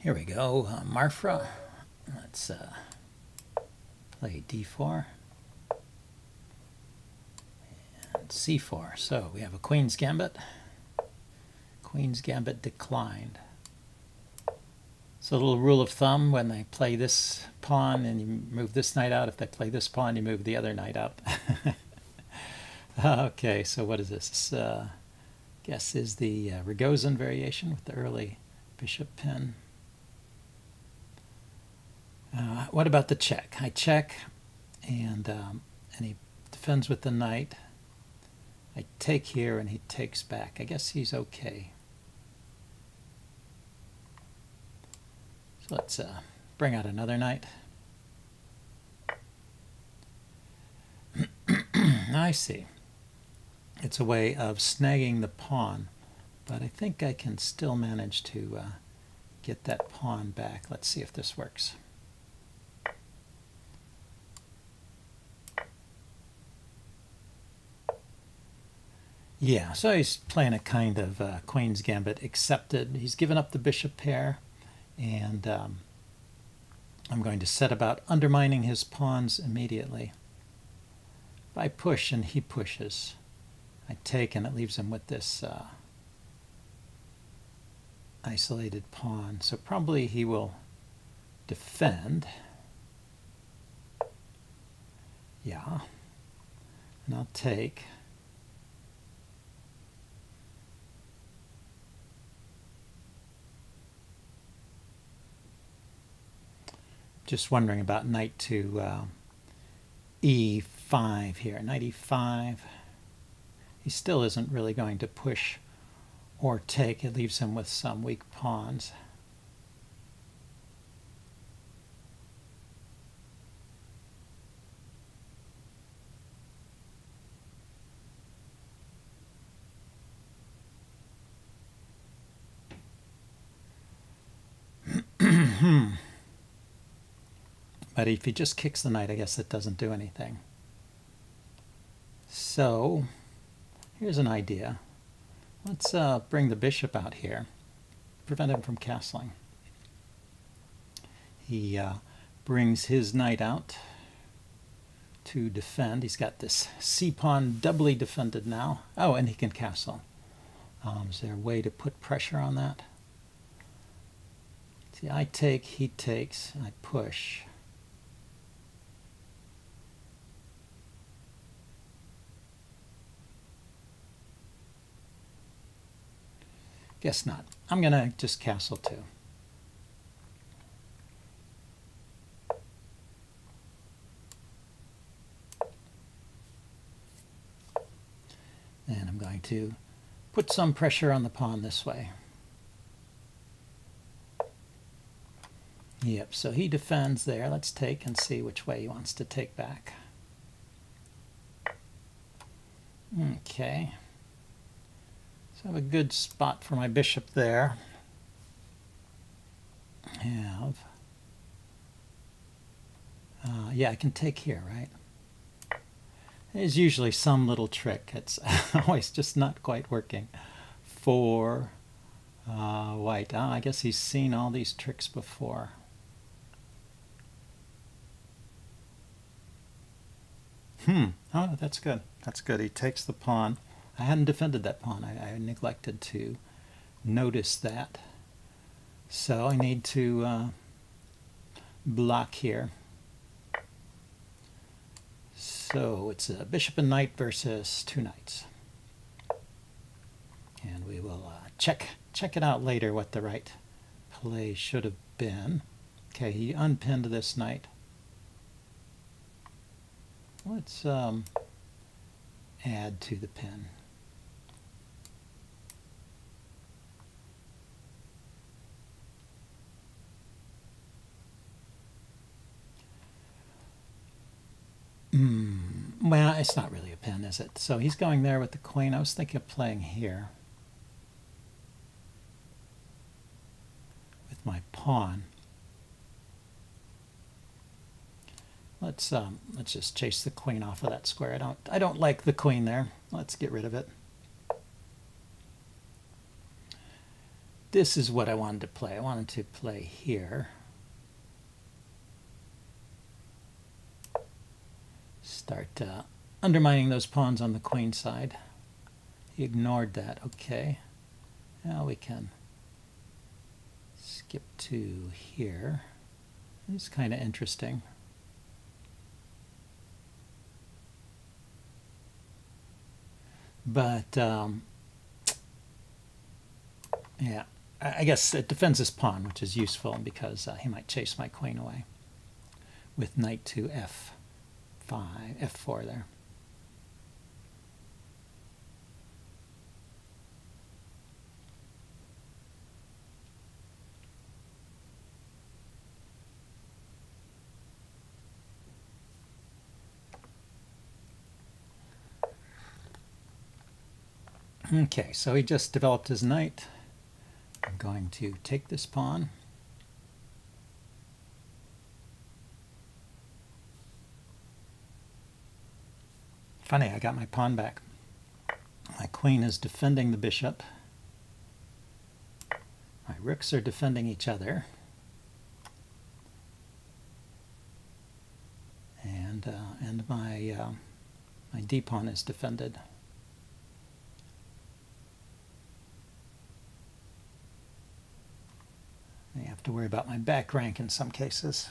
Here we go, Marfra. Let's play d4 and c4. So we have a queen's gambit. Queen's gambit declined. So a little rule of thumb, when they play this pawn and you move this knight out, if they play this pawn, you move the other knight out. Okay, so what is this? Guess is the Rogozin variation with the early bishop pin. What about the check? I check, and he defends with the knight. I take here, and he takes back. I guess he's okay. So let's bring out another knight. I see. It's a way of snagging the pawn, but I think I can still manage to get that pawn back. Let's see if this works. Yeah, so he's playing a kind of Queen's Gambit accepted. He's given up the bishop pair, and I'm going to set about undermining his pawns immediately. If I push and he pushes, I take, and it leaves him with this isolated pawn. So probably he will defend. Yeah, and I'll take. Just wondering about knight to e5 here. Knight e5. He still isn't really going to push or take. It leaves him with some weak pawns. But if he just kicks the knight, I guess it doesn't do anything. So here's an idea. Let's bring the bishop out here, prevent him from castling. He brings his knight out to defend. He's got this c-pawn doubly defended now. Oh, and he can castle. Is there a way to put pressure on that? See, I take, he takes, I push. Guess not. I'm going to just castle too. And I'm going to put some pressure on the pawn this way. Yep, so he defends there. Let's take and see which way he wants to take back. Okay. So I have a good spot for my bishop there. Yeah, I can take here, right? There's usually some little trick. It's always just not quite working for white. I guess he's seen all these tricks before. Oh, that's good. That's good. He takes the pawn. I hadn't defended that pawn. I neglected to notice that. So I need to block here. So it's a bishop and knight versus two knights. And we will check it out later what the right play should have been. Okay, he unpinned this knight. Let's add to the pin. Well, it's not really a pin, is it? So he's going there with the queen. I was thinking of playing here with my pawn. Let's just chase the queen off of that square. I don't like the queen there. Let's get rid of it. this is what I wanted to play. I wanted to play here. Start undermining those pawns on the queen side. He ignored that. Okay. Now we can skip to here. It's kind of interesting. But yeah, I guess it defends his pawn, which is useful because he might chase my queen away with knight to f5, f4 there. Okay, so he just developed his knight. I'm going to take this pawn. Funny, I got my pawn back. My queen is defending the bishop. My rooks are defending each other. And my d-pawn is defended. I have to worry about my back rank in some cases.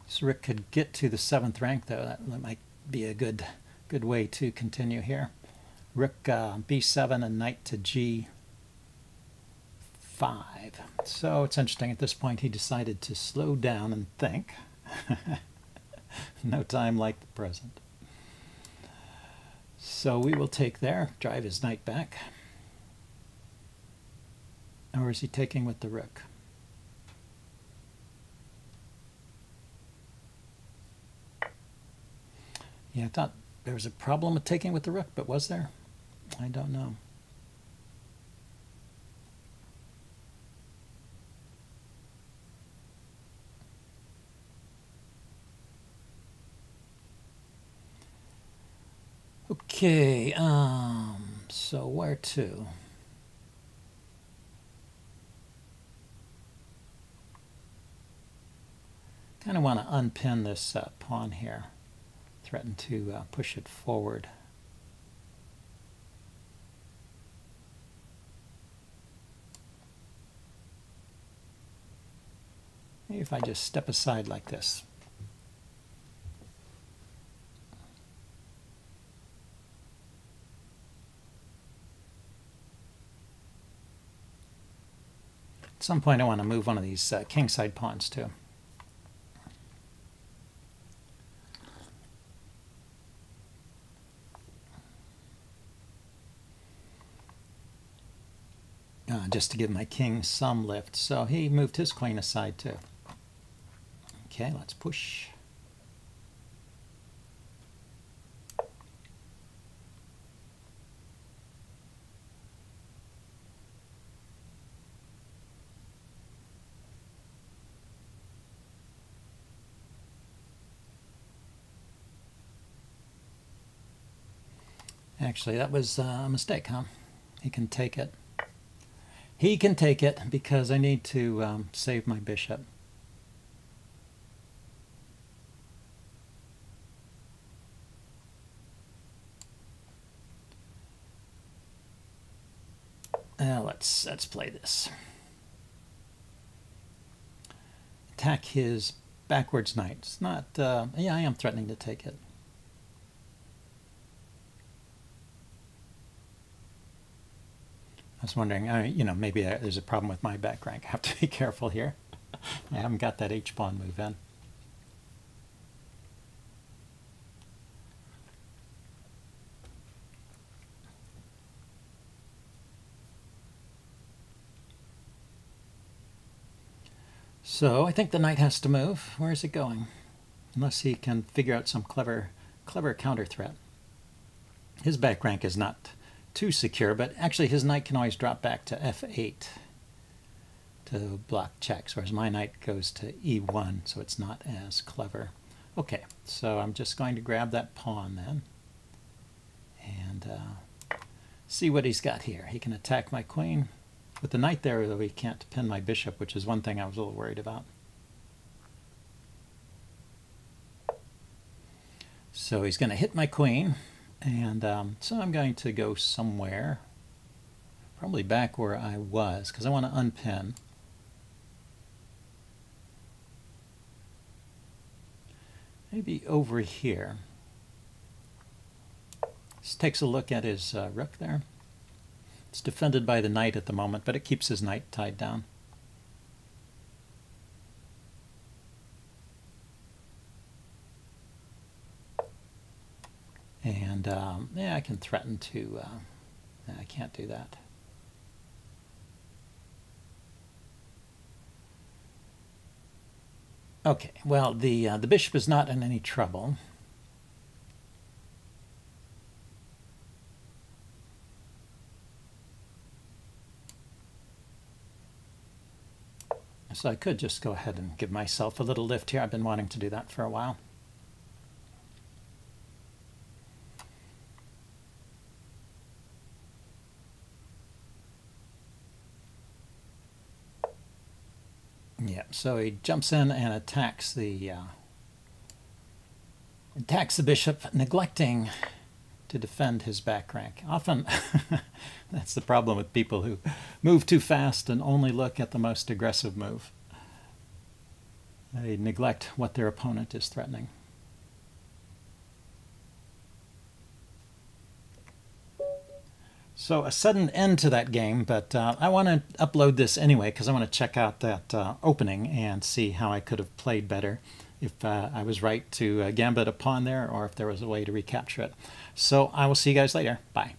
This rook could get to the 7th rank, though. That might be a good way to continue here. Rook b7 and knight to g5. So it's interesting. At this point, he decided to slow down and think. No time like the present. So we will take there, drive his knight back. Or is he taking with the rook? Yeah, I thought there was a problem with taking with the rook, but was there? I don't know. Okay, so where to? Kind of want to unpin this pawn here, threaten to push it forward. Maybe if I just step aside like this. At some point I want to move one of these kingside pawns too. Just to give my king some lift. So he moved his queen aside too. Okay, let's push. Actually, that was a mistake, huh? He can take it. He can take it because I need to save my bishop. Let's play this. Attack his backwards knight. It's not. Yeah, I am threatening to take it. I was wondering, you know, maybe there's a problem with my back rank. I have to be careful here. I haven't got that H-pawn move in. So I think the knight has to move. Where is it going? Unless he can figure out some clever counter threat. His back rank is not too secure, but actually his knight can always drop back to f8 to block checks, whereas my knight goes to e1, so it's not as clever. Okay, so I'm just going to grab that pawn then, and see what he's got here. He can attack my queen. With the knight there, though, he can't pin my bishop, which is one thing I was a little worried about. So he's going to hit my queen, and so I'm going to go somewhere, probably back where I was, because I want to unpin. Maybe over here. Just takes a look at his rook there. It's defended by the knight at the moment, but it keeps his knight tied down. And yeah, I can threaten to, I can't do that. Okay, well, the bishop is not in any trouble. So I could just go ahead and give myself a little lift here. I've been wanting to do that for a while. Yeah, so he jumps in and attacks the bishop, neglecting to defend his back rank. Often, that's the problem with people who move too fast and only look at the most aggressive move. They neglect what their opponent is threatening. So a sudden end to that game, but I want to upload this anyway because I want to check out that opening and see how I could have played better, if I was right to gambit a pawn there or if there was a way to recapture it. So I will see you guys later. Bye.